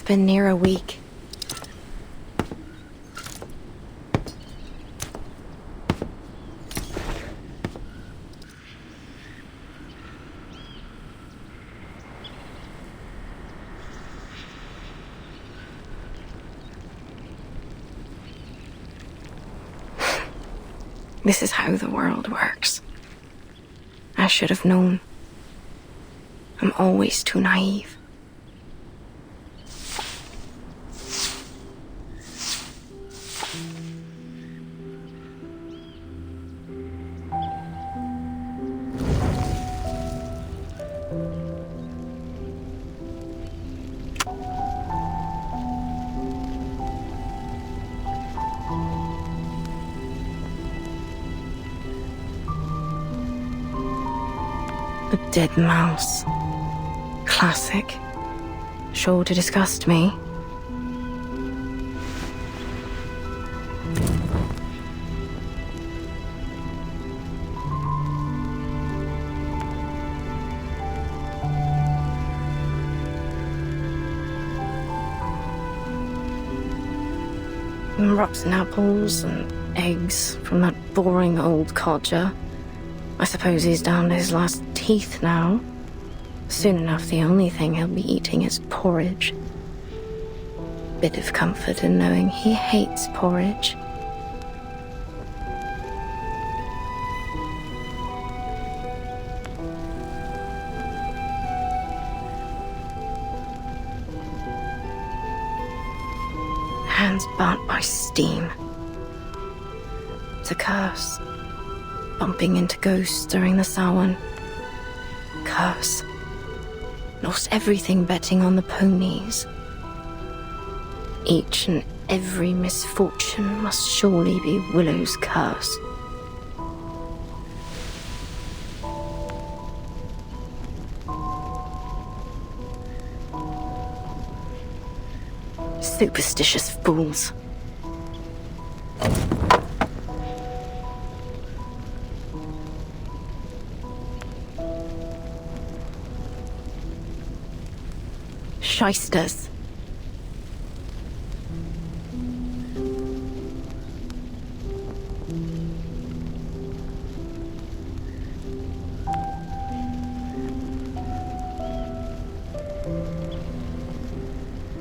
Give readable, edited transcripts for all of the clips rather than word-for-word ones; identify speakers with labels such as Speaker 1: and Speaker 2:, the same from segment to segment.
Speaker 1: been near a week. This is how the world works. I should have known. I'm always too naive. A dead mouse. Classic. Sure to disgust me. Rotten apples and eggs from that boring old codger. I suppose he's down to his last teeth now. Soon enough, the only thing he'll be eating is porridge. Bit of comfort in knowing he hates porridge. Hands burnt by steam. It's a curse. Bumping into ghosts during the Samhain. Curse. Lost everything betting on the ponies. Each and every misfortune must surely be Willow's curse. Superstitious fools. Shysters.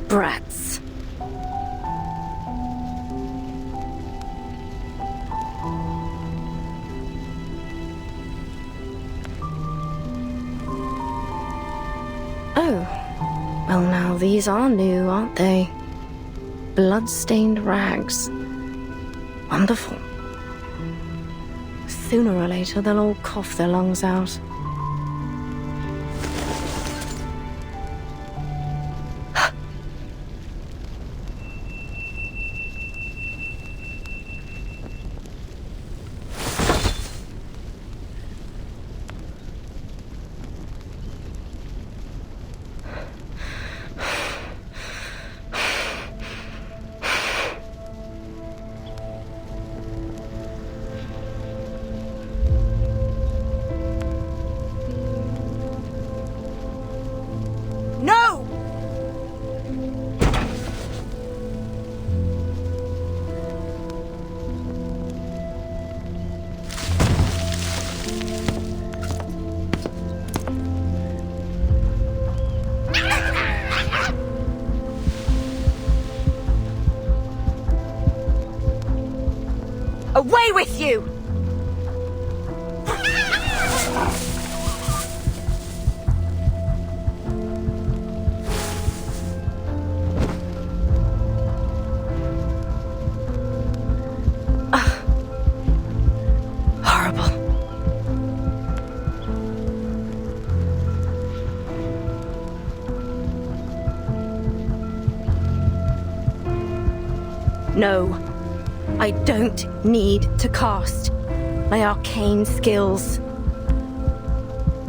Speaker 1: Brats. Oh. Well, now these are new, aren't they? Blood-stained rags. Wonderful. Sooner or later, they'll all cough their lungs out. Away with you! Horrible. No. I don't need to cast my arcane skills.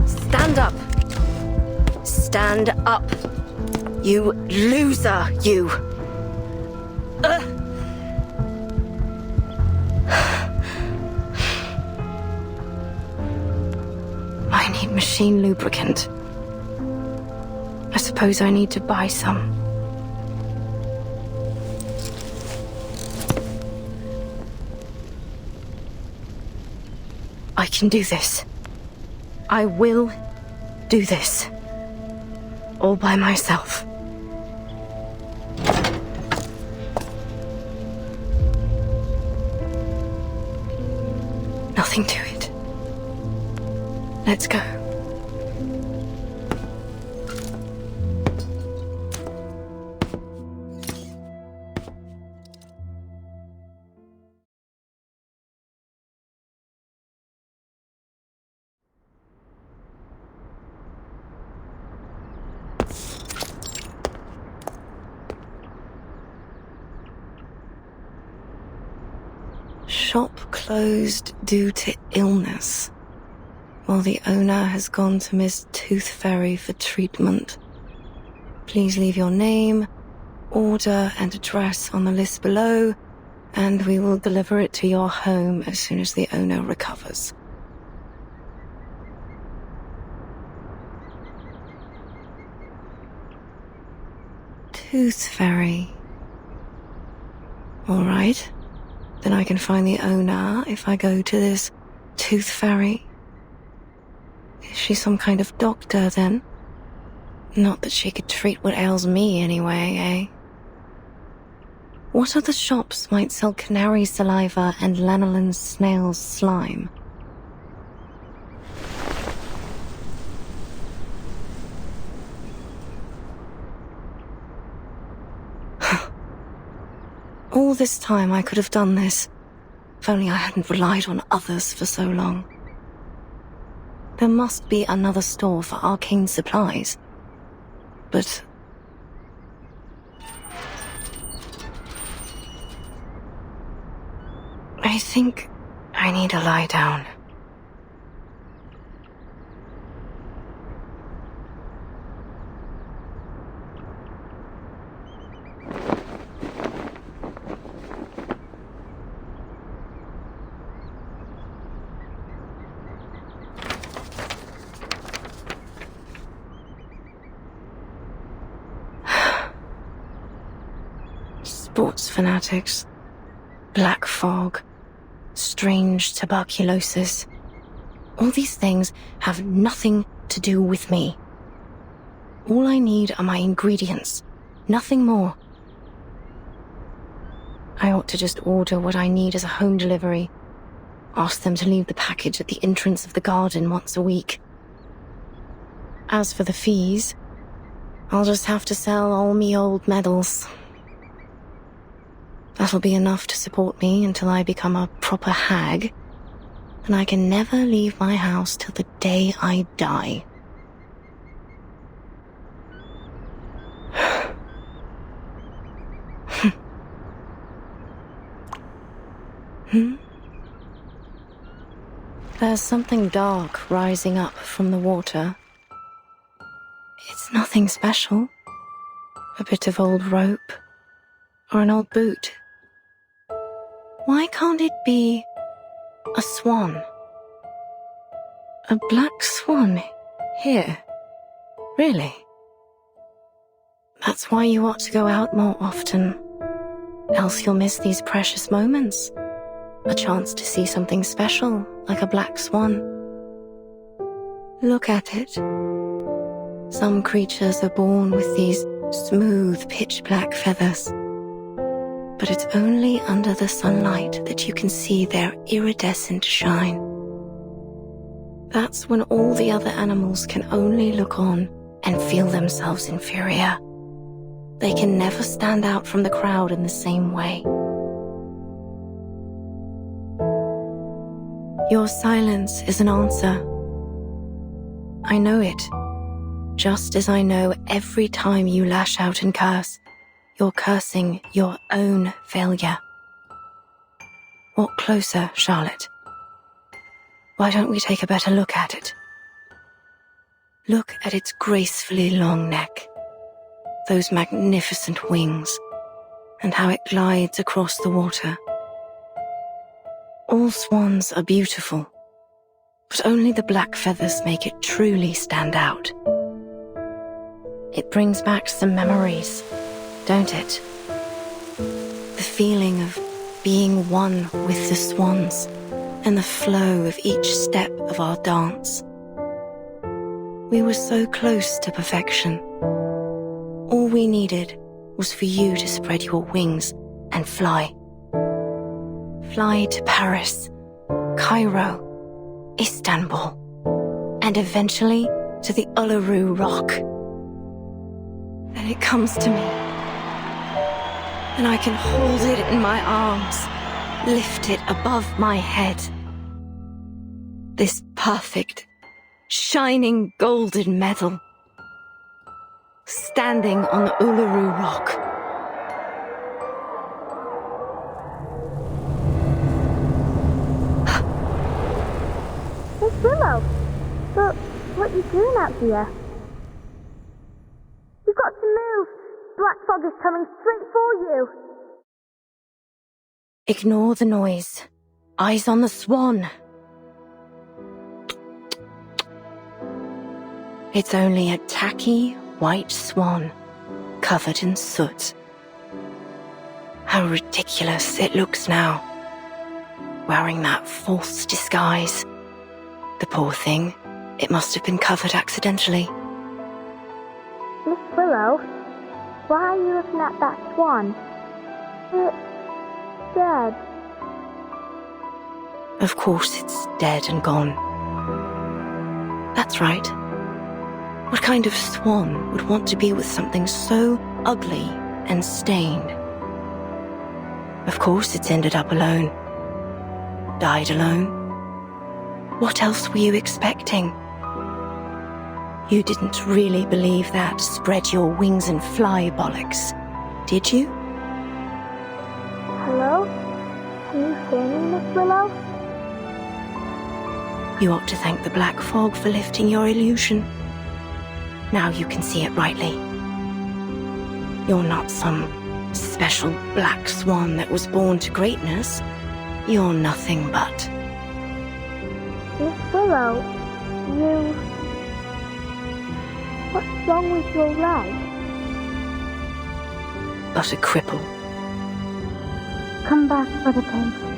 Speaker 1: Stand up. Stand up. You loser, you. I need machine lubricant. I suppose I need to buy some. can do this. I will do this. All by myself. Nothing to it. Let's go. Shop closed due to illness, while the owner has gone to Miss Tooth Fairy for treatment. Please leave your name, order, and address on the list below, and we will deliver it to your home as soon as the owner recovers. Tooth Fairy. All right. Then I can find the owner if I go to this Tooth Fairy. Is she some kind of doctor, then? Not that she could treat what ails me anyway, eh? What other shops might sell canary saliva and lanolin snail's slime? All this time I could have done this, if only I hadn't relied on others for so long. There must be another store for arcane supplies. But... I think I need to lie down. Sports fanatics, black fog, strange tuberculosis. All these things have nothing to do with me. All I need are my ingredients, nothing more. I ought to just order what I need as a home delivery. Ask them to leave the package at the entrance of the garden once a week. As for the fees, I'll just have to sell all me old medals. That'll be enough to support me until I become a proper hag, and I can never leave my house till the day I die. There's something dark rising up from the water. It's nothing special. A bit of old rope, or an old boot. Why can't it be a swan? A black swan here? Really? That's why you ought to go out more often. Else you'll miss these precious moments. A chance to see something special, like a black swan. Look at it. Some creatures are born with these smooth, pitch-black feathers. But it's only under the sunlight that you can see their iridescent shine. That's when all the other animals can only look on and feel themselves inferior. They can never stand out from the crowd in the same way. Your silence is an answer. I know it, just as I know every time you lash out and curse, you're cursing your own failure. Walk closer, Charlotte. Why don't we take a better look at it? Look at its gracefully long neck, those magnificent wings, and how it glides across the water. All swans are beautiful, but only the black feathers make it truly stand out. It brings back some memories, don't it? The feeling of being one with the swans and the flow of each step of our dance. We were so close to perfection. All we needed was for you to spread your wings and fly. Fly to Paris, Cairo, Istanbul, and eventually to the Uluru rock. Then it comes to me, and I can hold it in my arms, lift it above my head. This perfect, shining golden medal, standing on the Uluru rock.
Speaker 2: Miss Willow, but what are you doing out here? You've got to move! Black fog is coming straight for you!
Speaker 1: Ignore the noise. Eyes on the swan. It's only a tacky, white swan, covered in soot. How ridiculous it looks now, wearing that false disguise. The poor thing, it must have been covered accidentally.
Speaker 2: Miss Willow, why are you looking at that swan? It's dead.
Speaker 1: Of course it's dead and gone. That's right. What kind of swan would want to be with something so ugly and stained? Of course it's ended up alone. Died alone. What else were you expecting? You didn't really believe that spread your wings and fly bollocks, did you?
Speaker 2: Hello? Can you hear me, Miss Willow?
Speaker 1: You ought to thank the black fog for lifting your illusion. Now you can see it rightly. You're not some special black swan that was born to greatness. You're nothing but...
Speaker 2: Miss Willow, what's wrong with your leg?
Speaker 1: but a cripple.
Speaker 2: Come back for the paint.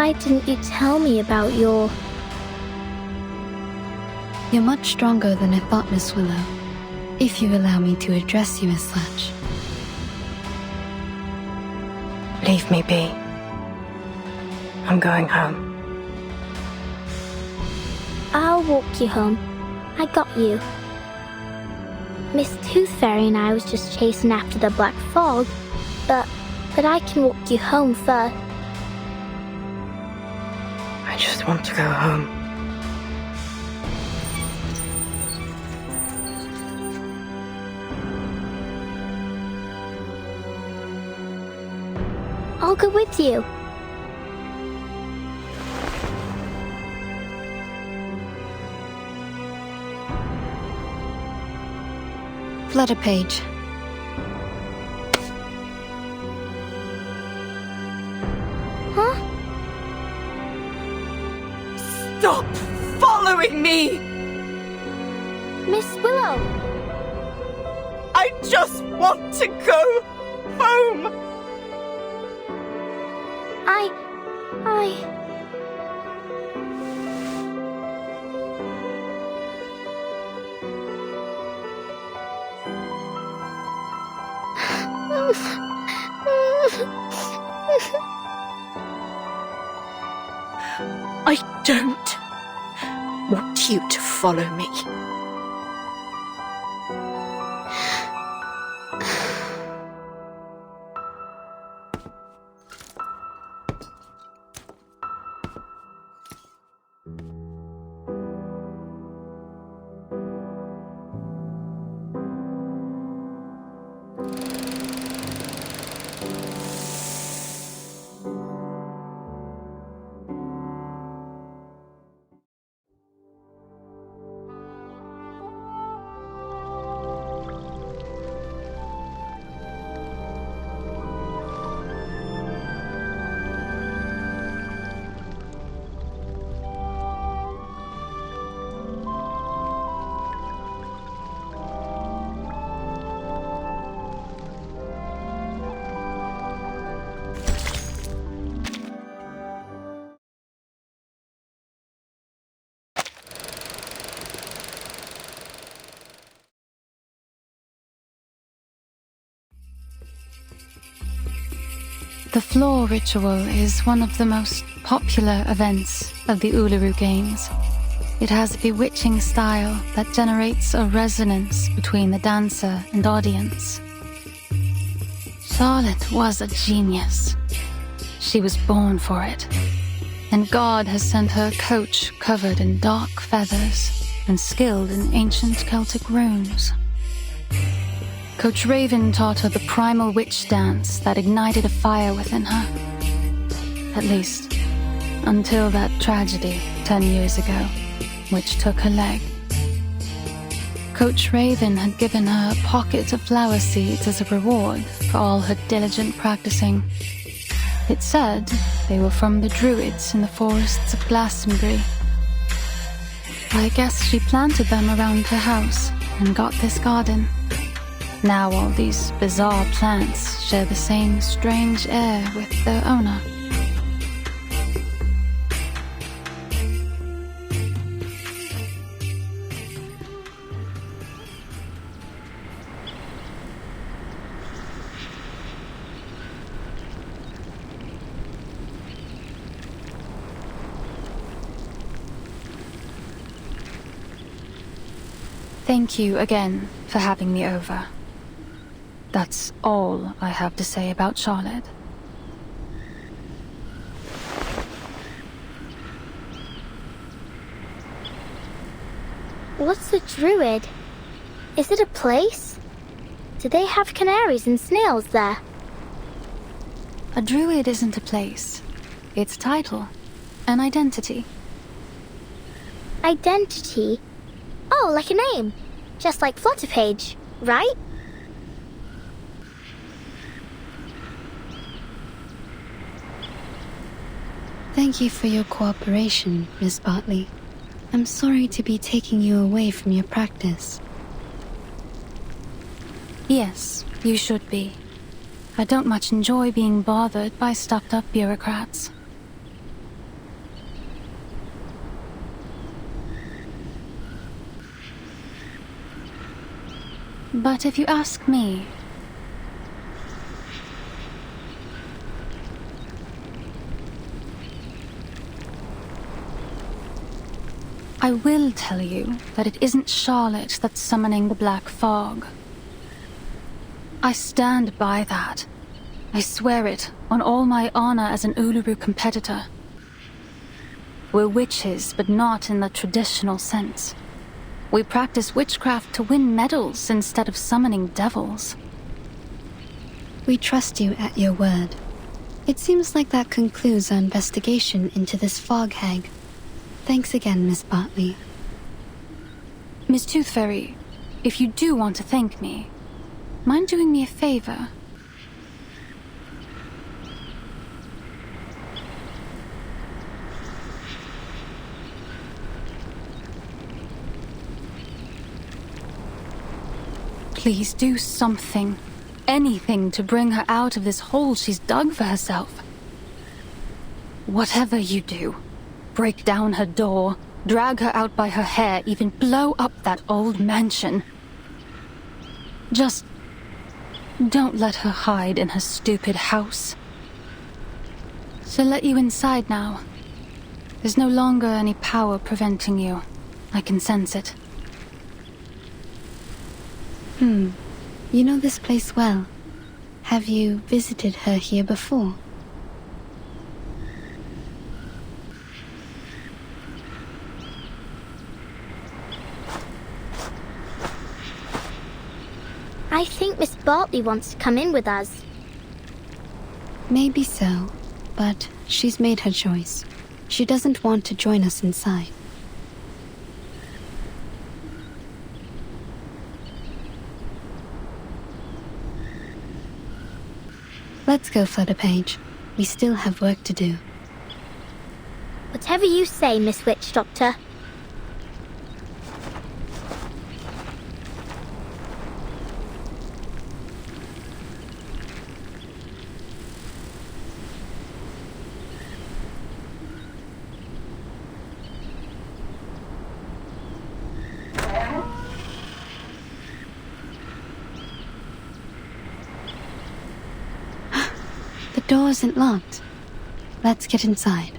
Speaker 2: Why didn't you tell me about your...
Speaker 3: You're much stronger than I thought, Miss Willow, if you allow me to address you as such.
Speaker 1: Leave me be. I'm going home.
Speaker 2: I'll walk you home. I got you. Miss Tooth Fairy and I was just chasing after the black fog, but I can walk you home first.
Speaker 1: I just want to go home.
Speaker 2: I'll go with you.
Speaker 3: Flutter Page.
Speaker 2: Huh?
Speaker 1: Stop following me!
Speaker 2: Miss Willow!
Speaker 1: I just want to go home! I don't want you to follow me.
Speaker 3: The floor ritual is one of the most popular events of the Uluru Games. It has a bewitching style that generates a resonance between the dancer and audience. Charlotte was a genius. She was born for it. And God has sent her a coach covered in dark feathers and skilled in ancient Celtic runes. Coach Raven taught her the primal witch dance that ignited a fire within her. At least, until that tragedy 10 years ago, which took her leg. Coach Raven had given her a pocket of flower seeds as a reward for all her diligent practicing. It said they were from the druids in the forests of Glastonbury. I guess she planted them around her house and got this garden. Now all these bizarre plants share the same strange air with their owner. Thank you again for having me over. That's all I have to say about Charlotte.
Speaker 2: What's a druid? Is it a place? Do they have canaries and snails there?
Speaker 3: A druid isn't a place. It's a title. An identity.
Speaker 2: Identity? Oh, like a name. Just like Flutterpage, right?
Speaker 3: Thank you for your cooperation, Miss Bartley. I'm sorry to be taking you away from your practice. Yes, you should be. I don't much enjoy being bothered by stuffed-up bureaucrats. But if you ask me, I will tell you that it isn't Charlotte that's summoning the black fog. I stand by that. I swear it on all my honor as an Uluru competitor. We're witches, but not in the traditional sense. We practice witchcraft to win medals instead of summoning devils. We trust you at your word. It seems like that concludes our investigation into this fog hag. Thanks again, Miss Bartley. Miss Toothfairy, if you do want to thank me, mind doing me a favor? Please do something, anything to bring her out of this hole she's dug for herself. Whatever you do, break down her door, drag her out by her hair, even blow up that old mansion. Just don't let her hide in her stupid house. She'll let you inside now. There's no longer any power preventing you. I can sense it. You know this place well. Have you visited her here before?
Speaker 2: I think Miss Bartley wants to come in with us.
Speaker 3: Maybe so, but she's made her choice. She doesn't want to join us inside. Let's go, Flutterpage. We still have work to do.
Speaker 2: Whatever you say, Miss Witch Doctor.
Speaker 3: The
Speaker 4: door isn't locked. Let's get inside.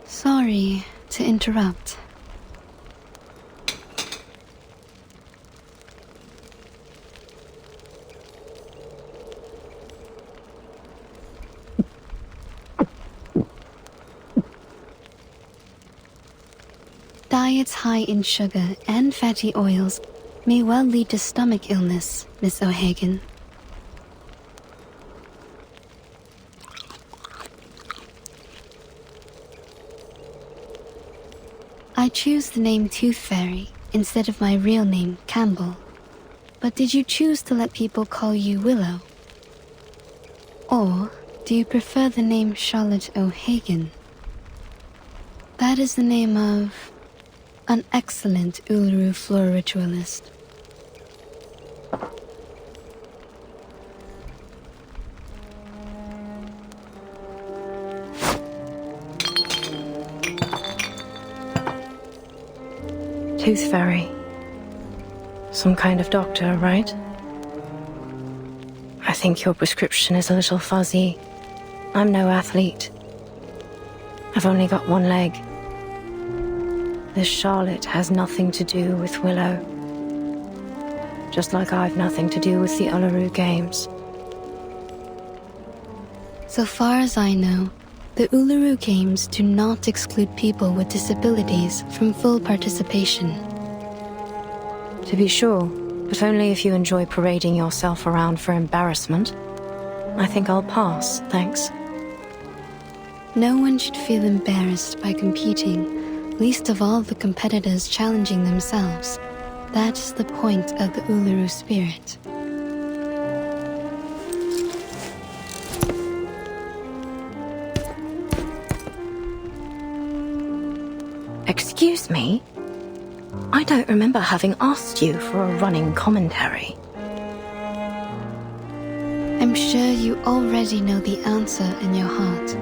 Speaker 4: Sorry to interrupt. Diets high in sugar and fatty oils may well lead to stomach illness, Miss O'Hagan. I choose the name Tooth Fairy instead of my real name, Campbell. But did you choose to let people call you Willow? Or do you prefer the name Charlotte O'Hagan? That is the name of an excellent Uluru floor ritualist.
Speaker 1: Tooth Fairy. Some kind of doctor, right? I think your prescription is a little fuzzy. I'm no athlete. I've only got one leg. This Charlotte has nothing to do with Willow. Just like I've nothing to do with the Uluru Games.
Speaker 4: So far as I know, the Uluru Games do not exclude people with disabilities from full participation.
Speaker 1: To be sure, but only if you enjoy parading yourself around for embarrassment. I think I'll pass, thanks.
Speaker 4: No one should feel embarrassed by competing, least of all the competitors challenging themselves. That is the point of the Uluru spirit.
Speaker 1: Excuse me? I don't remember having asked you for a running commentary.
Speaker 4: I'm sure you already know the answer in your heart.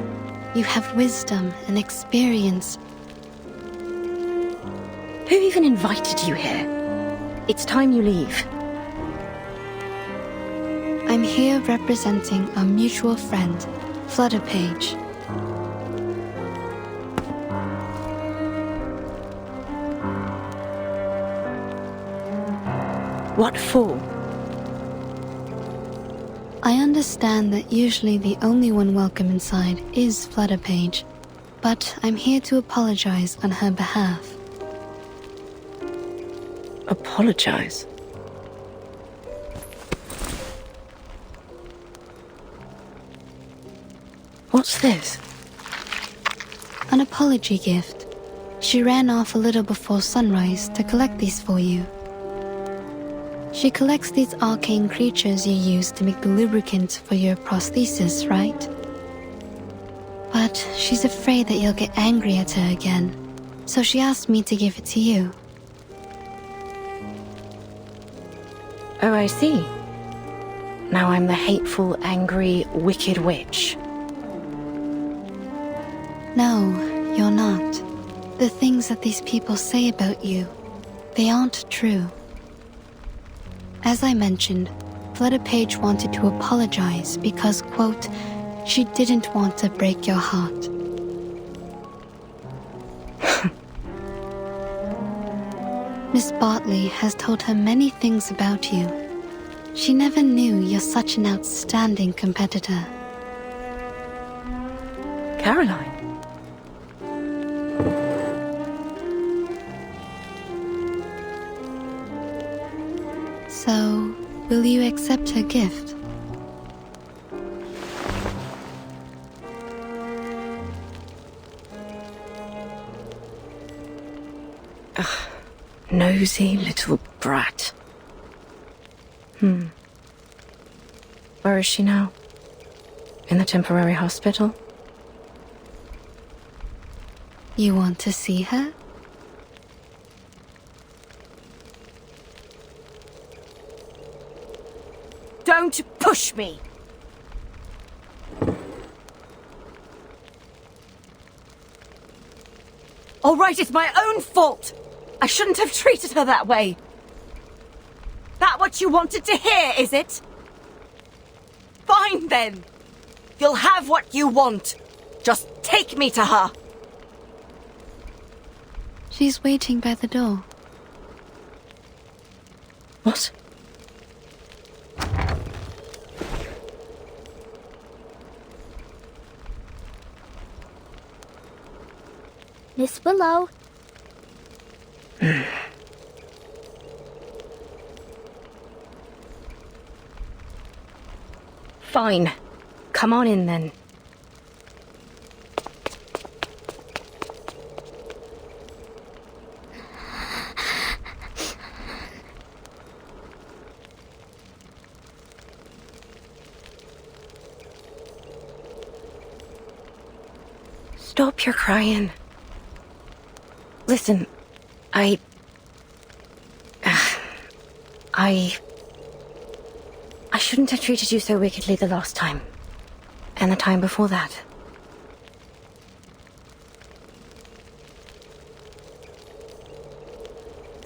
Speaker 4: You have wisdom and experience.
Speaker 1: Who even invited you here? It's time you leave.
Speaker 4: I'm here representing our mutual friend, Flutterpage.
Speaker 1: What for?
Speaker 4: I understand that usually the only one welcome inside is Flutterpage, but I'm here to apologize on her behalf.
Speaker 1: Apologize? What's this?
Speaker 4: An apology gift. She ran off a little before sunrise to collect these for you. She collects these arcane creatures you use to make the lubricant for your prosthesis, right? But she's afraid that you'll get angry at her again, so she asked me to give it to you.
Speaker 1: Oh, I see. Now I'm the hateful, angry, wicked witch.
Speaker 4: No, you're not. The things that these people say about you, they aren't true. As I mentioned, Flutterpage wanted to apologize because, quote, she didn't want to break your heart. Miss Bartley has told her many things about you. She never knew you're such an outstanding competitor.
Speaker 1: Caroline?
Speaker 4: So, will you accept her gift?
Speaker 1: Nosy little brat. Where is she now? In the temporary hospital?
Speaker 4: You want to see her?
Speaker 5: Don't push me! All right, it's my own fault! I shouldn't have treated her that way! That what you wanted to hear, is it? Fine, then! You'll have what you want! Just take me to her!
Speaker 4: She's waiting by the door.
Speaker 1: What?
Speaker 2: Miss Willow.
Speaker 1: Fine. Come on in then. Stop your crying. Listen, I shouldn't have treated you so wickedly the last time. And the time before that.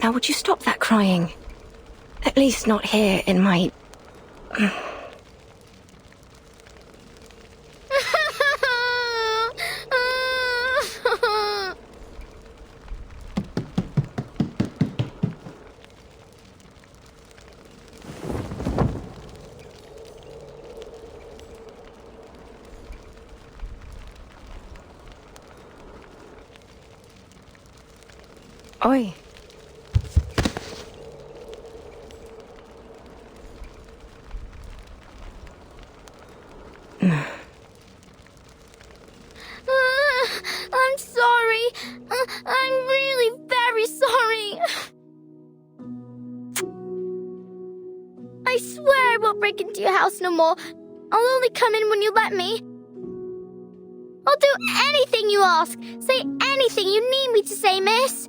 Speaker 1: Now would you stop that crying? At least not here in my... Oi.
Speaker 2: I'm sorry. I'm really very sorry. I swear I won't break into your house no more. I'll only come in when you let me. I'll do anything you ask. Say anything you need me to say, miss.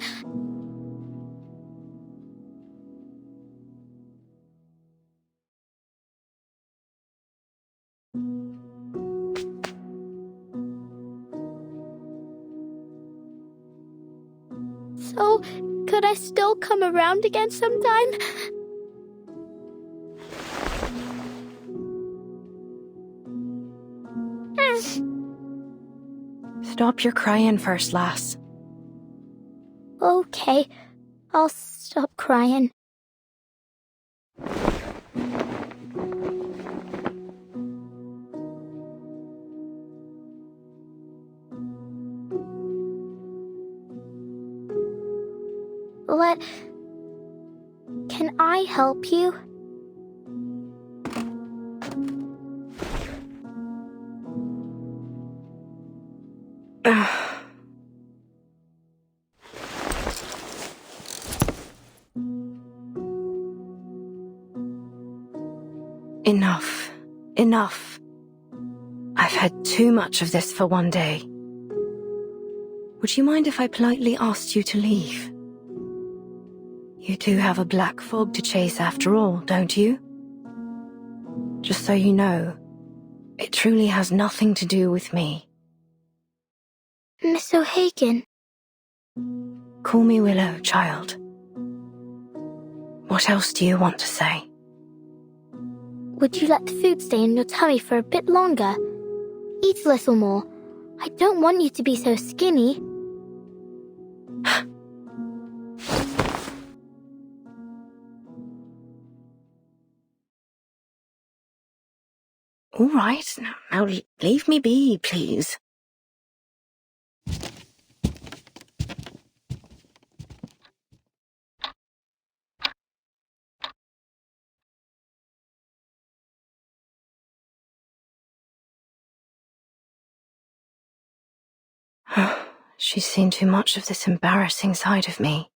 Speaker 2: So, could I still come around again sometime?
Speaker 1: Stop your crying first, lass.
Speaker 2: Okay, I'll stop crying. Can I help you?
Speaker 1: Enough. Enough. I've had too much of this for one day. Would you mind if I politely asked you to leave? You do have a black fog to chase after all, don't you? Just so you know, it truly has nothing to do with me.
Speaker 2: Miss O'Hagan.
Speaker 1: Call me Willow, child. What else do you want to say?
Speaker 2: Would you let the food stay in your tummy for a bit longer? Eat a little more. I don't want you to be so skinny.
Speaker 1: All right, now leave me be, please. She's seen too much of this embarrassing side of me.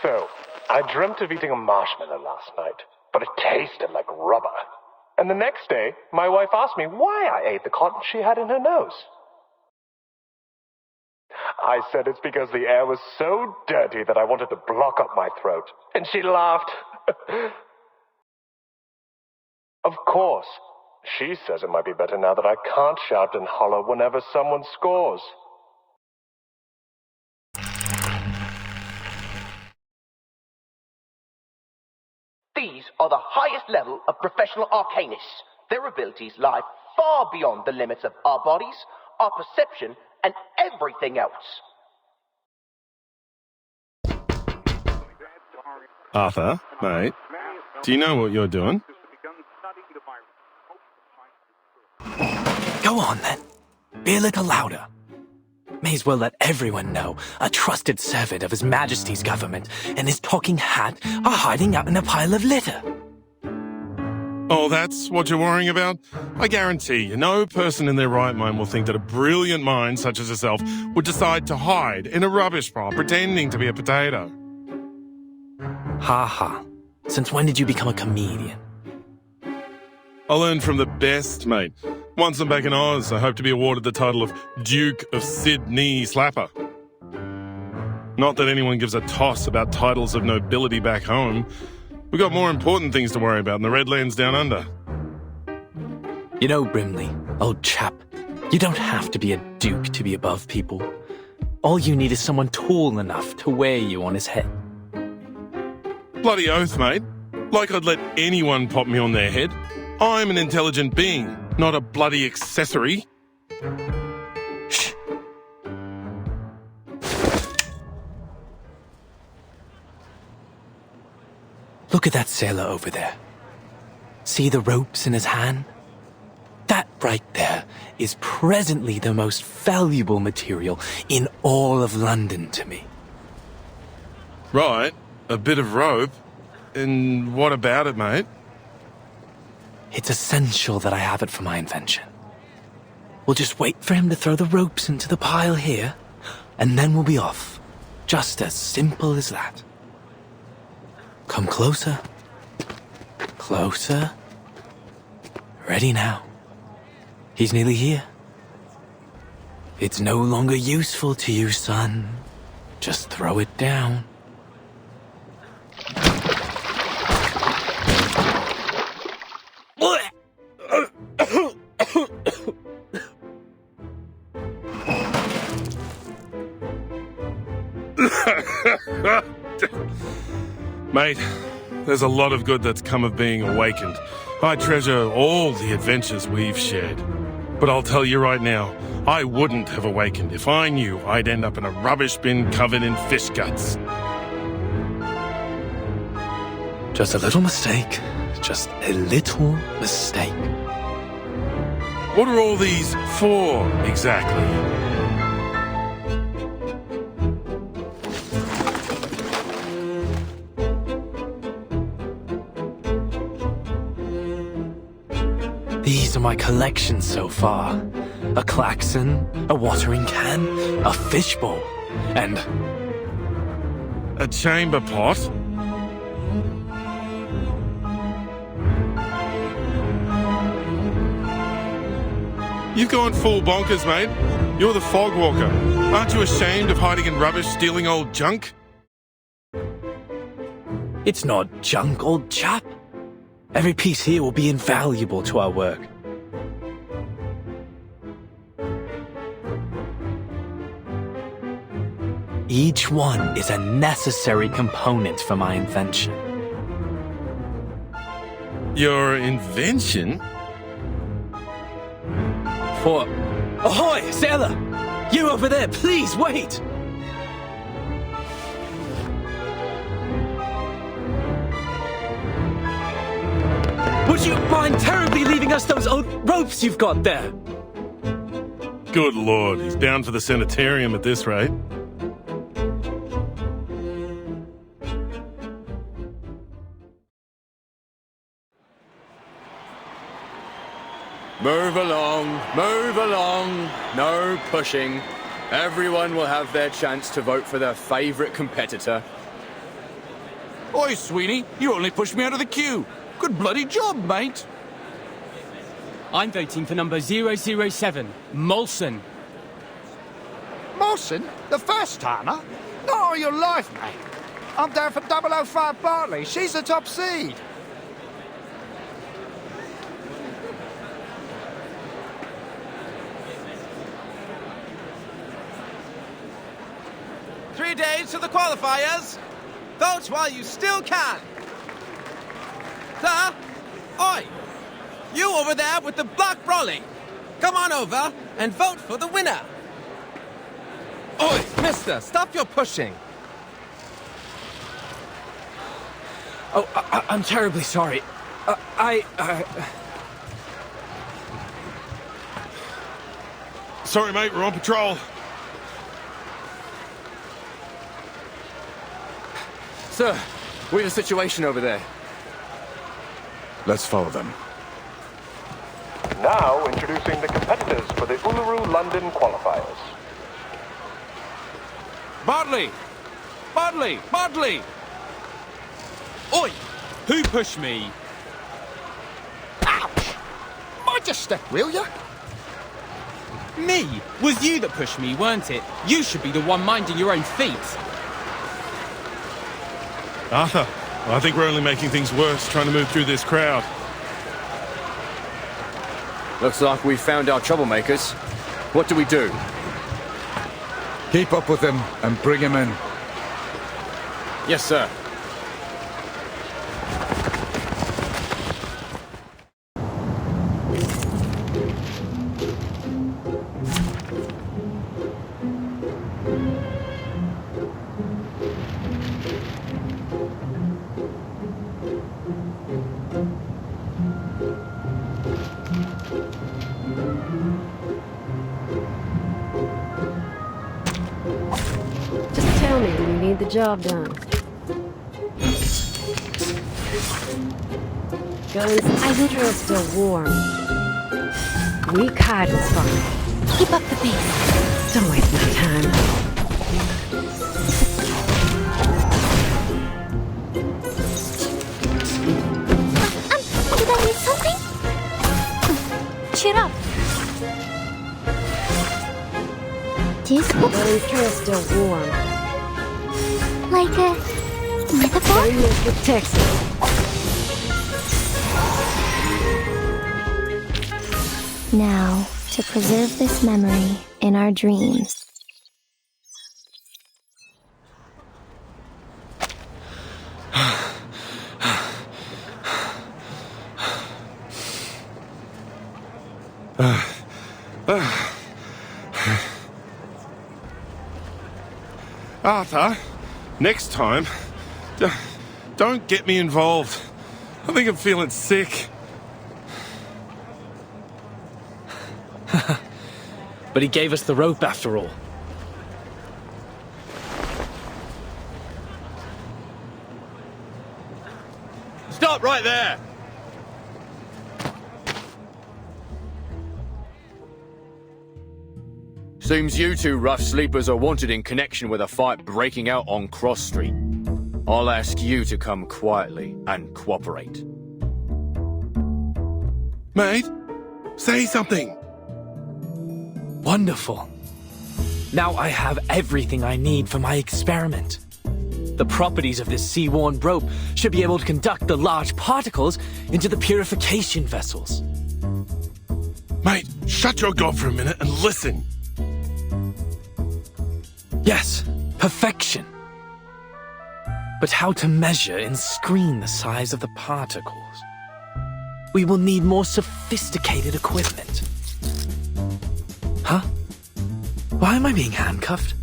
Speaker 6: So, I dreamt of eating a marshmallow last night, but it tasted like rubber. And the next day, my wife asked me why I ate the cotton she had in her nose. I said it's because the air was so dirty that I wanted to block up my throat. And she laughed. Of course, she says it might be better now that I can't shout and holler whenever someone scores.
Speaker 7: These are the highest level of professional arcanists. Their abilities lie far beyond the limits of our bodies, our perception, and everything else.
Speaker 8: Arthur, mate, do you know what you're doing?
Speaker 9: Go on, then. Be a little louder. May as well let everyone know a trusted servant of His Majesty's government and his talking hat are hiding out in a pile of litter.
Speaker 8: Oh, that's what you're worrying about? I guarantee you, no person in their right mind will think that a brilliant mind such as yourself would decide to hide in a rubbish pile pretending to be a potato.
Speaker 9: Ha ha. Since when did you become a comedian?
Speaker 8: I learned from the best, mate. Once I'm back in Oz, I hope to be awarded the title of Duke of Sydney Slapper. Not that anyone gives a toss about titles of nobility back home. We've got more important things to worry about in the Redlands down under.
Speaker 9: You know, Brimley, old chap, you don't have to be a duke to be above people. All you need is someone tall enough to wear you on his head.
Speaker 8: Bloody oath, mate. Like I'd let anyone pop me on their head. I'm an intelligent being, not a bloody accessory.
Speaker 9: Shh. Look at that sailor over there. See the ropes in his hand? That right there is presently the most valuable material in all of London to me.
Speaker 8: Right, a bit of rope. And what about it, mate?
Speaker 9: It's essential that I have it for my invention. We'll just wait for him to throw the ropes into the pile here, and then we'll be off. Just as simple as that. Come closer. Closer. Ready now. He's nearly here. It's no longer useful to you, son. Just throw it down.
Speaker 8: Mate, there's a lot of good that's come of being awakened. I treasure all the adventures we've shared. But I'll tell you right now, I wouldn't have awakened if I knew I'd end up in a rubbish bin covered in fish guts.
Speaker 9: Just a little mistake. Just a little mistake.
Speaker 8: What are all these for, exactly?
Speaker 9: These are my collections so far. A klaxon, a watering can, a fishbowl, and...
Speaker 8: A chamber pot? You've gone full bonkers, mate. You're the fog walker. Aren't you ashamed of hiding in rubbish, stealing old junk?
Speaker 9: It's not junk, old chap. Every piece here will be invaluable to our work. Each one is a necessary component for my invention.
Speaker 8: Your invention?
Speaker 9: For... Ahoy, sailor! You over there, please wait! Would you mind terribly leaving us those old ropes you've got there?
Speaker 8: Good lord, he's bound for the sanitarium at this rate.
Speaker 10: Move along, no pushing. Everyone will have their chance to vote for their favourite competitor. Oi, Sweeney, you only pushed me out of the queue. Good bloody job, mate.
Speaker 11: I'm voting for number 007, Molson.
Speaker 12: Molson? The first timer? Not all your life, mate. I'm down for 005 Bartley. She's the top seed.
Speaker 13: Three days to the qualifiers. Vote while you still can. Sir? Oi! You over there with the black brolly. Come on over and vote for the winner. Oi, mister, stop your pushing.
Speaker 9: Oh, I'm terribly sorry.
Speaker 8: Sorry, mate, we're on patrol.
Speaker 13: Sir, we have a situation over there.
Speaker 10: Let's follow them.
Speaker 6: Now introducing the competitors for the Uluru London qualifiers.
Speaker 10: Bartley! Bartley! Bartley!
Speaker 11: Oi! Who pushed me?
Speaker 12: Ouch! Mind your step, will ya?
Speaker 11: Me? Was you that pushed me, weren't it? You should be the one minding your own feet.
Speaker 8: Arthur, I think we're only making things worse trying to move through this crowd.
Speaker 13: Looks like we found our troublemakers. What do we do?
Speaker 10: Keep up with him and bring him in.
Speaker 13: Yes, sir.
Speaker 1: Just tell me when you need the job done. Guns, I think they're still warm. Weak hiding's fine.
Speaker 4: Keep up the pace.
Speaker 1: Don't waste my time.
Speaker 2: Did I miss something? Cheer up. This looks
Speaker 1: Guns, they're still warm.
Speaker 2: like a metaphor?
Speaker 1: Same as with Texas.
Speaker 2: Now, to preserve this memory in our dreams.
Speaker 8: Arthur, next time, don't get me involved. I think I'm feeling sick.
Speaker 9: But he gave us the rope after all.
Speaker 10: Stop right there!
Speaker 13: Seems you two rough sleepers are wanted in connection with a fight breaking out on Cross Street. I'll ask you to come quietly and cooperate.
Speaker 8: Mate, say something.
Speaker 9: Wonderful. Now I have everything I need for my experiment. The properties of this sea-worn rope should be able to conduct the large particles into the purification vessels.
Speaker 8: Mate, shut your gob for a minute and listen.
Speaker 9: Yes, perfection. But how to measure and screen the size of the particles? We will need more sophisticated equipment. Huh? Why am I being handcuffed?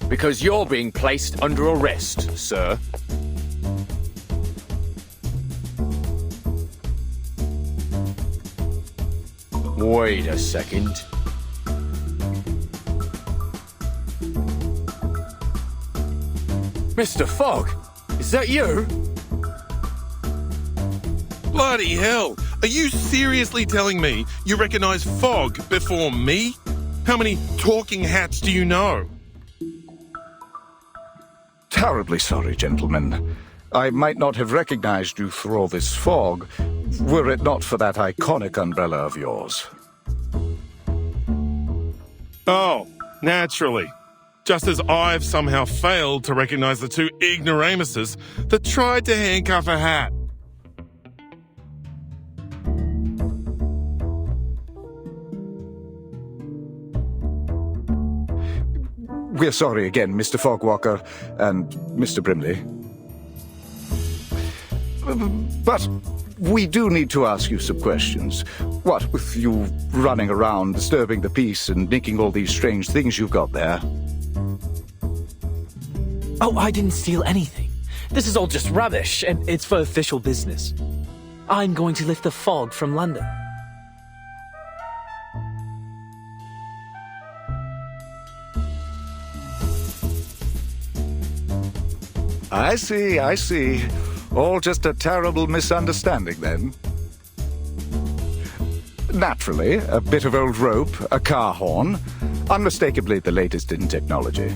Speaker 13: Because you're being placed under arrest, sir. Wait a second. Mr. Fogg, is that you?
Speaker 8: Bloody hell! Are you seriously telling me you recognize Fogg before me? How many talking hats do you know?
Speaker 12: Terribly sorry, gentlemen. I might not have recognized you through all this fog, were it not for that iconic umbrella of yours.
Speaker 8: Oh, naturally. Just as I've somehow failed to recognize the two ignoramuses that tried to handcuff a hat.
Speaker 12: We're sorry again, Mr. Fogwalker and Mr. Brimley. But we do need to ask you some questions. What with you running around, disturbing the peace, and nicking all these strange things you've got there?
Speaker 9: Oh, I didn't steal anything. This is all just rubbish, and it's for official business. I'm going to lift the fog from London.
Speaker 12: I see. All just a terrible misunderstanding, then. Naturally, a bit of old rope, a car horn, unmistakably the latest in technology.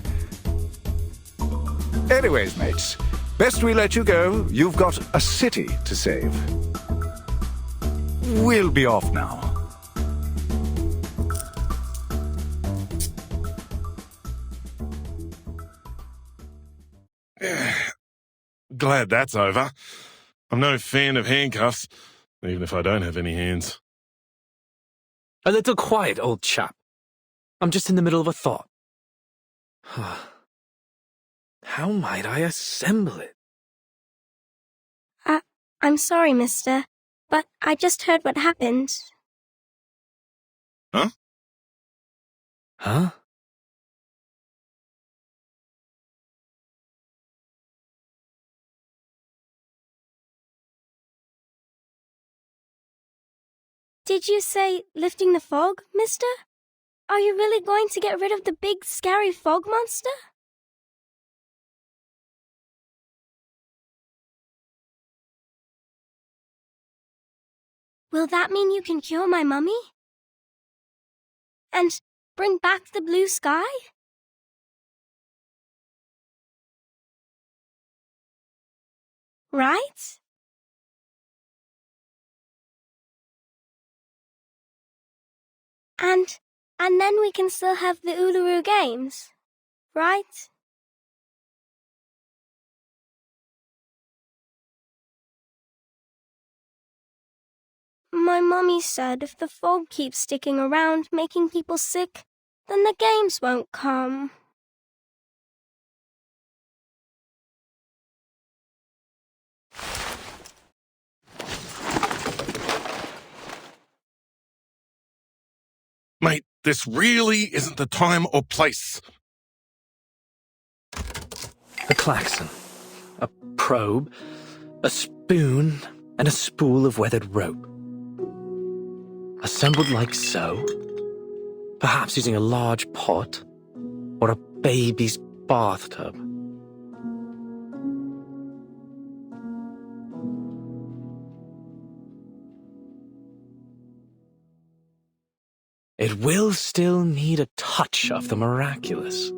Speaker 12: Anyways, mates, best we let you go. You've got a city to save. We'll be off now.
Speaker 8: Glad that's over. I'm no fan of handcuffs, even if I don't have any hands.
Speaker 9: A little quiet, old chap. I'm just in the middle of a thought. How might I assemble it?
Speaker 2: I'm sorry, mister, but I just heard what happened.
Speaker 8: Huh?
Speaker 9: Huh?
Speaker 2: Did you say lifting the fog, mister? Are you really going to get rid of the big, scary fog monster? Will that mean you can cure my mummy? And bring back the blue sky? Right? And then we can still have the Uluru Games, right? My mummy said if the fog keeps sticking around, making people sick, then the games won't come.
Speaker 8: Mate, this really isn't the time or place.
Speaker 9: A klaxon, a probe, a spoon, and a spool of weathered rope. Assembled like so, perhaps using a large pot or a baby's bathtub. It will still need a touch of the miraculous.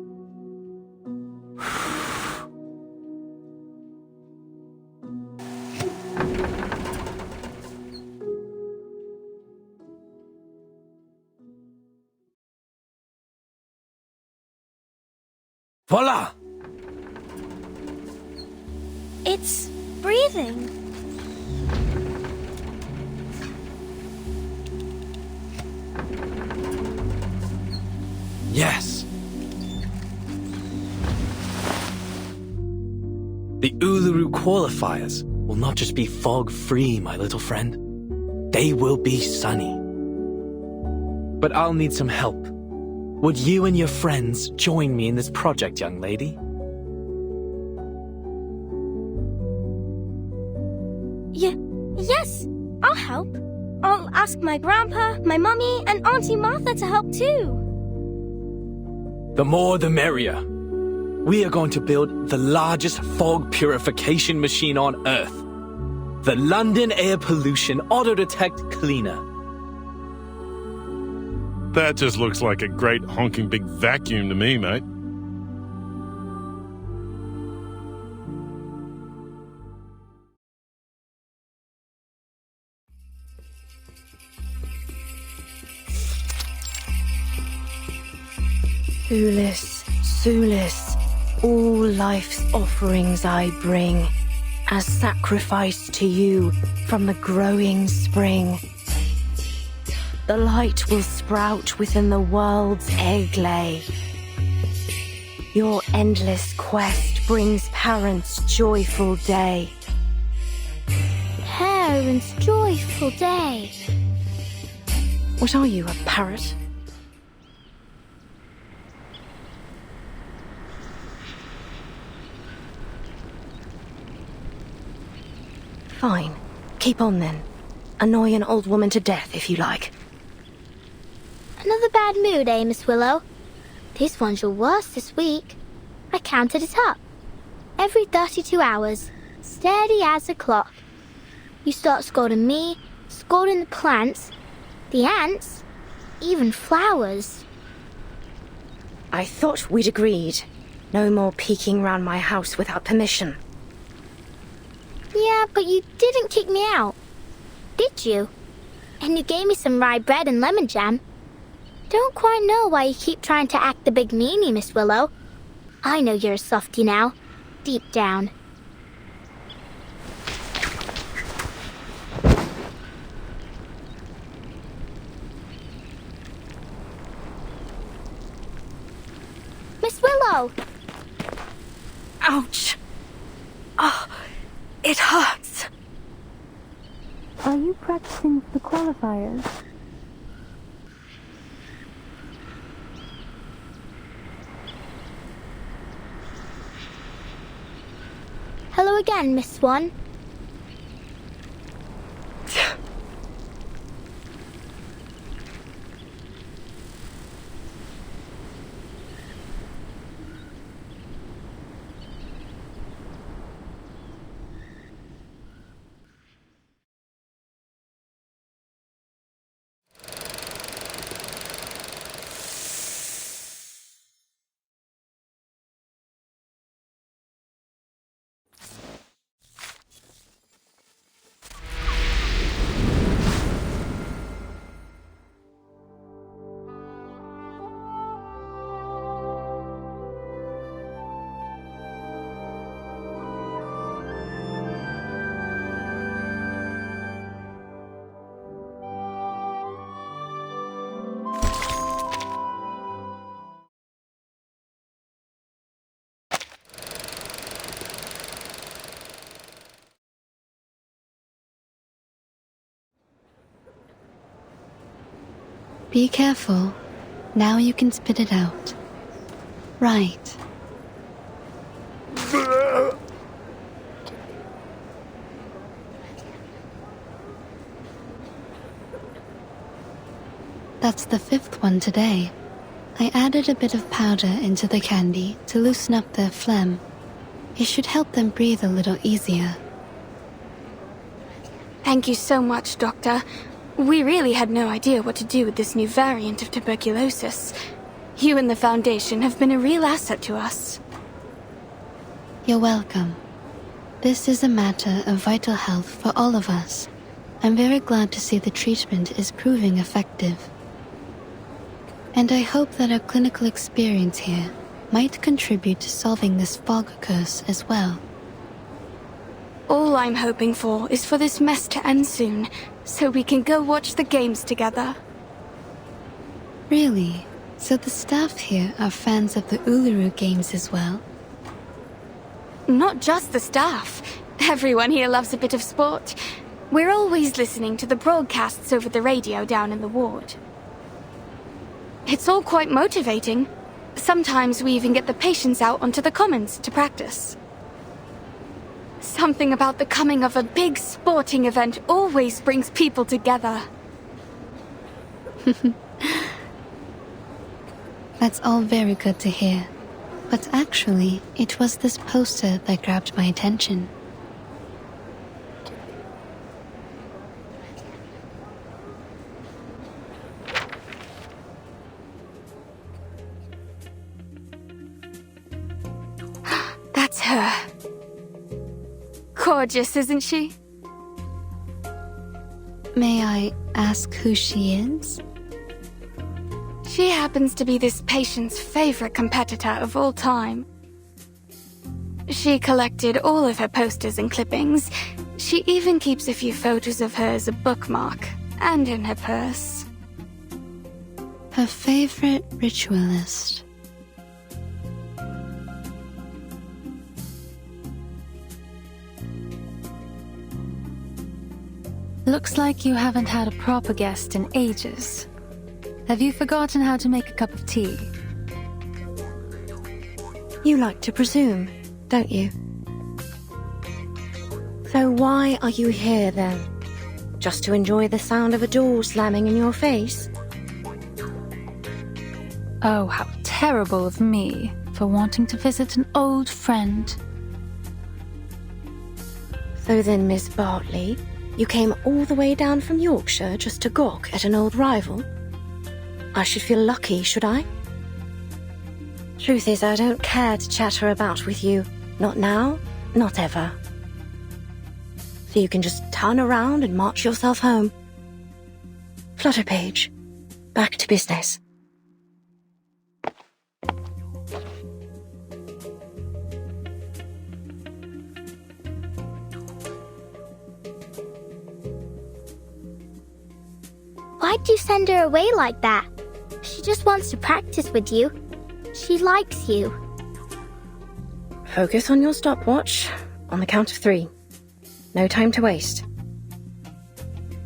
Speaker 9: Voila!
Speaker 2: It's breathing.
Speaker 9: Yes. The Uluru qualifiers will not just be fog-free, my little friend. They will be sunny. But I'll need some help. Would you and your friends join me in this project, young lady?
Speaker 2: Yes, I'll help. I'll ask my grandpa, my mummy, and Auntie Martha to help too.
Speaker 9: The more the merrier. We are going to build the largest fog purification machine on Earth. The London Air Pollution Auto-Detect Cleaner.
Speaker 8: That just looks like a great honking big vacuum to me, mate.
Speaker 1: Ulis, Sulis, all life's offerings I bring, as sacrifice to you from the growing spring. The light will sprout within the world's egg lay. Your endless quest brings parents' joyful day.
Speaker 2: Parents' joyful day.
Speaker 1: What are you, a parrot? Fine. Keep on then. Annoy an old woman to death if you like.
Speaker 2: Another bad mood, eh, Miss Willow? This one's your worst this week. I counted it up. Every 32 hours, steady as a clock. You start scolding me, scolding the plants, the ants, even flowers.
Speaker 1: I thought we'd agreed. No more peeking round my house without permission.
Speaker 2: Yeah, but you didn't kick me out, did you? And you gave me some rye bread and lemon jam. Don't quite know why you keep trying to act the big meanie, Miss Willow. I know you're a softie now, deep down. Miss Willow!
Speaker 1: Ouch! Oh, it hurts.
Speaker 3: Are you practicing for the qualifiers?
Speaker 2: Hello again, Miss Swan.
Speaker 4: Be careful. Now you can spit it out. Right. That's the 5th one today. I added a bit of powder into the candy to loosen up their phlegm. It should help them breathe a little easier.
Speaker 14: Thank you so much, Doctor. We really had no idea what to do with this new variant of tuberculosis. You and the Foundation have been a real asset to us.
Speaker 4: You're welcome. This is a matter of vital health for all of us. I'm very glad to see the treatment is proving effective. And I hope that our clinical experience here might contribute to solving this fog curse as well.
Speaker 14: All I'm hoping for is for this mess to end soon, so we can go watch the games together.
Speaker 4: Really? So the staff here are fans of the Uluru games as well?
Speaker 14: Not just the staff. Everyone here loves a bit of sport. We're always listening to the broadcasts over the radio down in the ward. It's all quite motivating. Sometimes we even get the patients out onto the commons to practice. Something about the coming of a big sporting event always brings people together.
Speaker 4: That's all very good to hear. But actually, it was this poster that grabbed my attention.
Speaker 14: That's her. Gorgeous, isn't she?
Speaker 4: May I ask who she is?
Speaker 14: She happens to be this patient's favorite competitor of all time. She collected all of her posters and clippings. She even keeps a few photos of her as a bookmark and in her purse.
Speaker 4: Her favorite ritualist.
Speaker 3: Looks like you haven't had a proper guest in ages. Have you forgotten how to make a cup of tea?
Speaker 1: You like to presume, don't you? So why are you here then? Just to enjoy the sound of a door slamming in your face?
Speaker 3: Oh, how terrible of me for wanting to visit an old friend.
Speaker 1: So then, Miss Bartley, you came all the way down from Yorkshire just to gawk at an old rival? I should feel lucky, should I? Truth is, I don't care to chatter about with you. Not now, not ever. So you can just turn around and march yourself home. Flutterpage, back to business.
Speaker 2: Why'd you send her away like that? She just wants to practice with you. She likes you.
Speaker 1: Focus on your stopwatch. On the count of 3. No time to waste.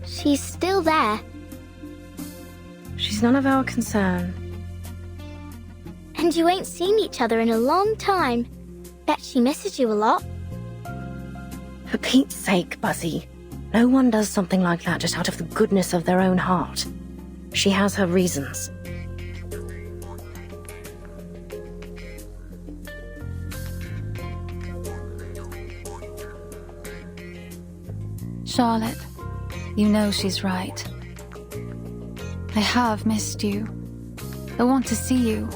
Speaker 2: She's still there.
Speaker 1: She's none of our concern.
Speaker 2: And you ain't seen each other in a long time. Bet she misses you a lot.
Speaker 1: For Pete's sake, Buzzy. No one does something like that just out of the goodness of their own heart. She has her reasons.
Speaker 3: Charlotte, you know she's right. I have missed you. I want to see you.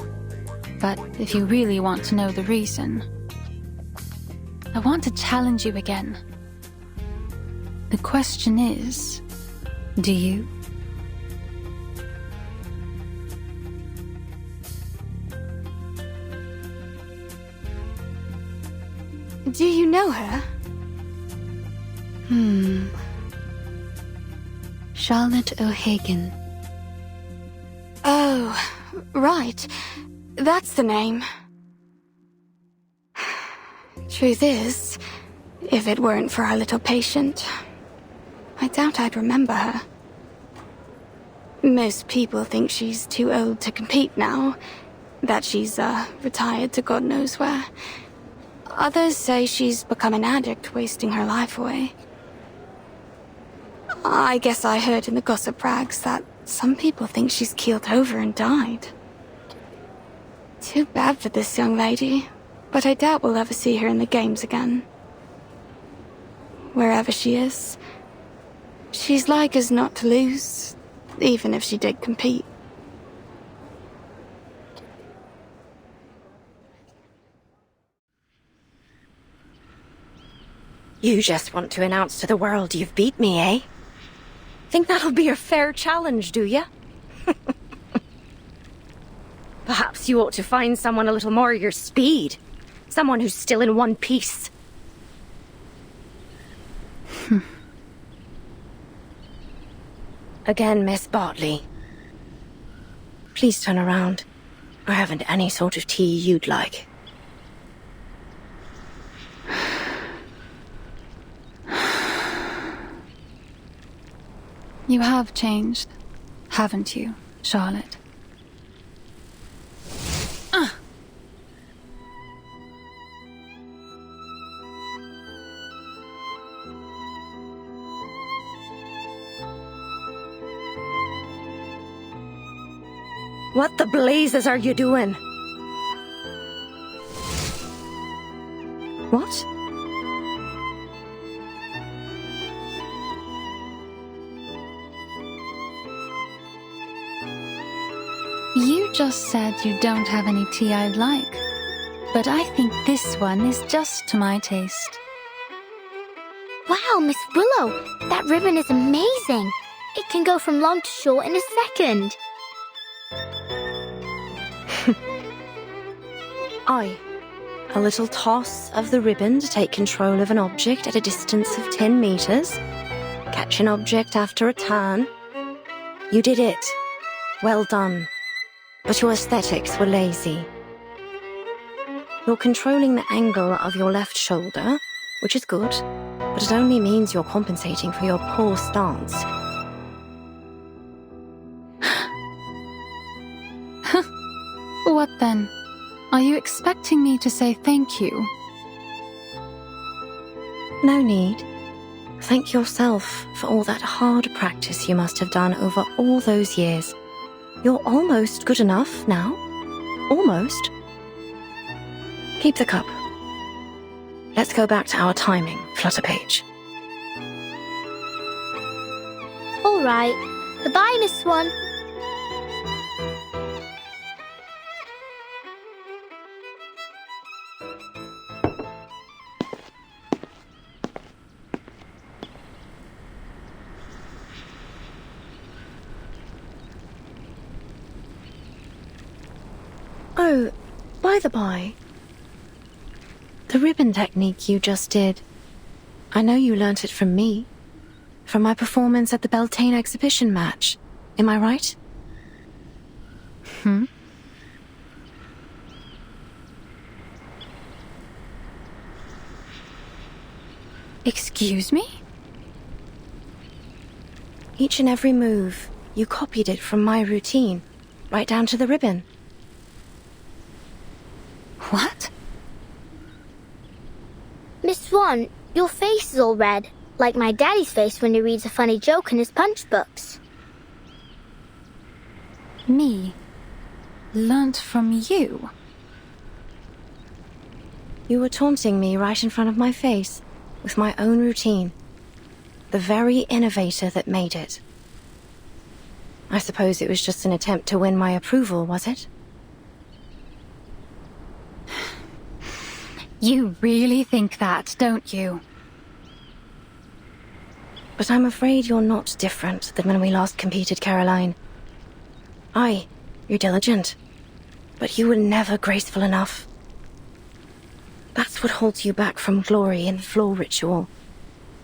Speaker 3: But if you really want to know the reason, I want to challenge you again. The question is, do you?
Speaker 14: Do you know her?
Speaker 4: Charlotte O'Hagan.
Speaker 14: Oh, right. That's the name. Truth is, if it weren't for our little patient, I doubt I'd remember her. Most people think she's too old to compete now, that she's retired to God knows where. Others say she's become an addict, wasting her life away. I guess I heard in the gossip rags that some people think she's keeled over and died. Too bad for this young lady, but I doubt we'll ever see her in the games again. Wherever she is, she's like as not to lose, even if she did compete.
Speaker 1: You just want to announce to the world you've beat me, eh? Think that'll be a fair challenge, do ya? Perhaps you ought to find someone a little more your speed. Someone who's still in one piece. Again, Miss Bartley. Please turn around. I haven't any sort of tea you'd like.
Speaker 3: You have changed, haven't you, Charlotte?
Speaker 1: What the blazes are you doing? What?
Speaker 3: You just said you don't have any tea I'd like, but I think this one is just to my taste.
Speaker 2: Wow, Miss Willow, that ribbon is amazing. It can go from long to short in a second.
Speaker 1: Aye. A little toss of the ribbon to take control of an object at a distance of 10 meters. Catch an object after a turn. You did it. Well done. But your aesthetics were lazy. You're controlling the angle of your left shoulder, which is good, but it only means you're compensating for your poor stance.
Speaker 3: What then? Are you expecting me to say thank you?
Speaker 1: No need. Thank yourself for all that hard practice you must have done over all those years. You're almost good enough now. Almost. Keep the cup. Let's go back to our timing, Flutterpage.
Speaker 2: All right. Goodbye, Miss Swan.
Speaker 1: Oh, by the by, the ribbon technique you just did, I know you learnt it from me, from my performance at the Beltane exhibition match. Am I right?
Speaker 3: Excuse me?
Speaker 1: Each and every move, you copied it from my routine, right down to the ribbon.
Speaker 3: What?
Speaker 2: Miss Swan, your face is all red, like my daddy's face when he reads a funny joke in his punch books.
Speaker 3: Me? Learnt from you?
Speaker 1: You were taunting me right in front of my face, with my own routine. The very innovator that made it. I suppose it was just an attempt to win my approval, was it?
Speaker 3: You really think that, don't you?
Speaker 1: But I'm afraid you're not different than when we last competed, Caroline. Aye, you're diligent, but you were never graceful enough. That's what holds you back from glory in the floor ritual.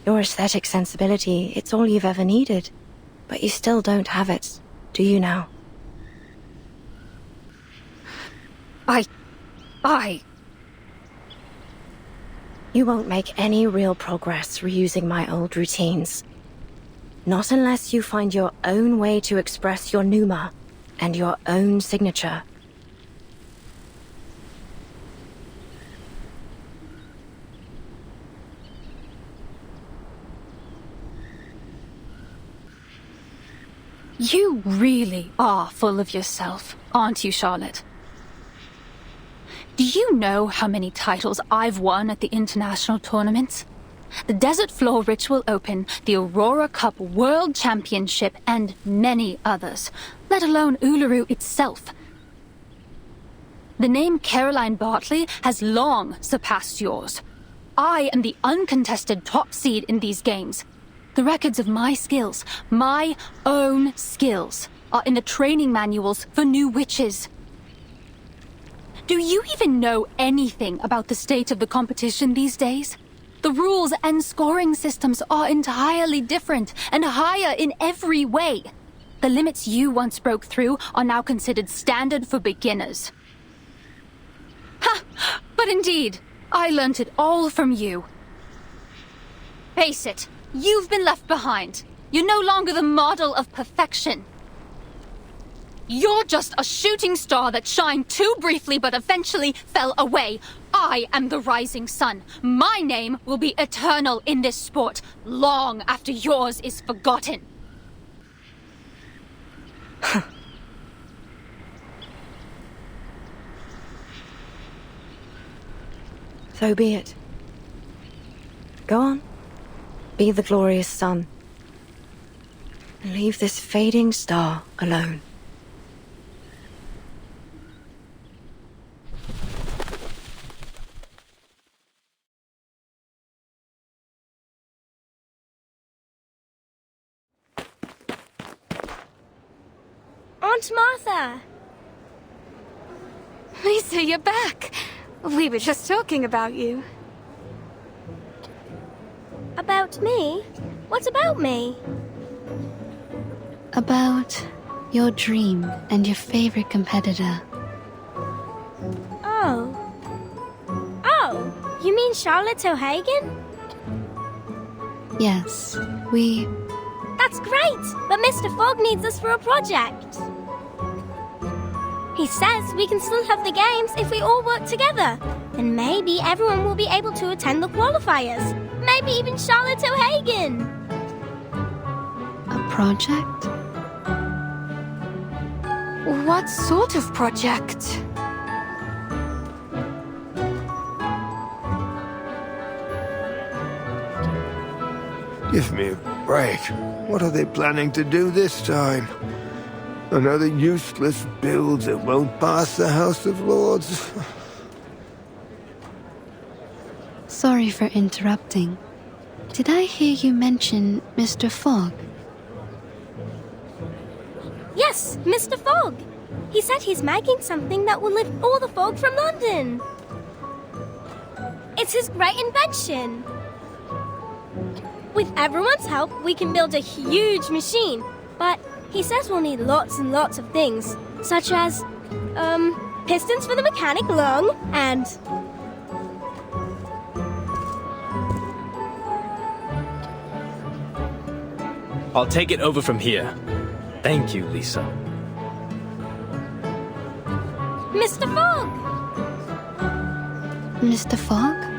Speaker 1: Your aesthetic sensibility, it's all you've ever needed, but you still don't have it, do you now? You won't make any real progress reusing my old routines. Not unless you find your own way to express your pneuma and your own signature.
Speaker 3: You really are full of yourself, aren't you, Charlotte? Do you know how many titles I've won at the international tournaments? The Desert Floor Ritual Open, the Aurora Cup World Championship, and many others, let alone Uluru itself. The name Caroline Bartley has long surpassed yours. I am the uncontested top seed in these games. The records of my skills, my own skills, are in the training manuals for new witches. Do you even know anything about the state of the competition these days? The rules and scoring systems are entirely different and higher in every way. The limits you once broke through are now considered standard for beginners. Ha! But indeed, I learnt it all from you. Face it, you've been left behind. You're no longer the model of perfection. You're just a shooting star that shined too briefly but eventually fell away. I am the rising sun. My name will be eternal in this sport, long after yours is forgotten.
Speaker 1: So be it. Go on. Be the glorious sun. And leave this fading star alone.
Speaker 2: Aunt Martha!
Speaker 14: Lisa, you're back. We were just talking about you.
Speaker 2: About me? What about me?
Speaker 4: About your dream and your favorite competitor.
Speaker 2: Oh. Oh, you mean Charlotte O'Hagan?
Speaker 4: Yes,
Speaker 2: That's great, but Mr. Fogg needs us for a project. He says we can still have the games if we all work together. And maybe everyone will be able to attend the qualifiers. Maybe even Charlotte O'Hagan.
Speaker 4: a project?
Speaker 14: What sort of project?
Speaker 15: Give me a break. What are they planning to do this time? Another useless build that won't pass the House of Lords?
Speaker 4: Sorry for interrupting. Did I hear you mention Mr. Fogg?
Speaker 2: Yes, Mr. Fogg. He said he's making something that will lift all the fog from London. It's his great invention. With everyone's help, we can build a huge machine. But he says we'll need lots and lots of things, such as, pistons for the mechanic lung, and...
Speaker 9: I'll take it over from here. Thank you, Lisa.
Speaker 2: Mr. Fogg!
Speaker 4: Mr. Fogg?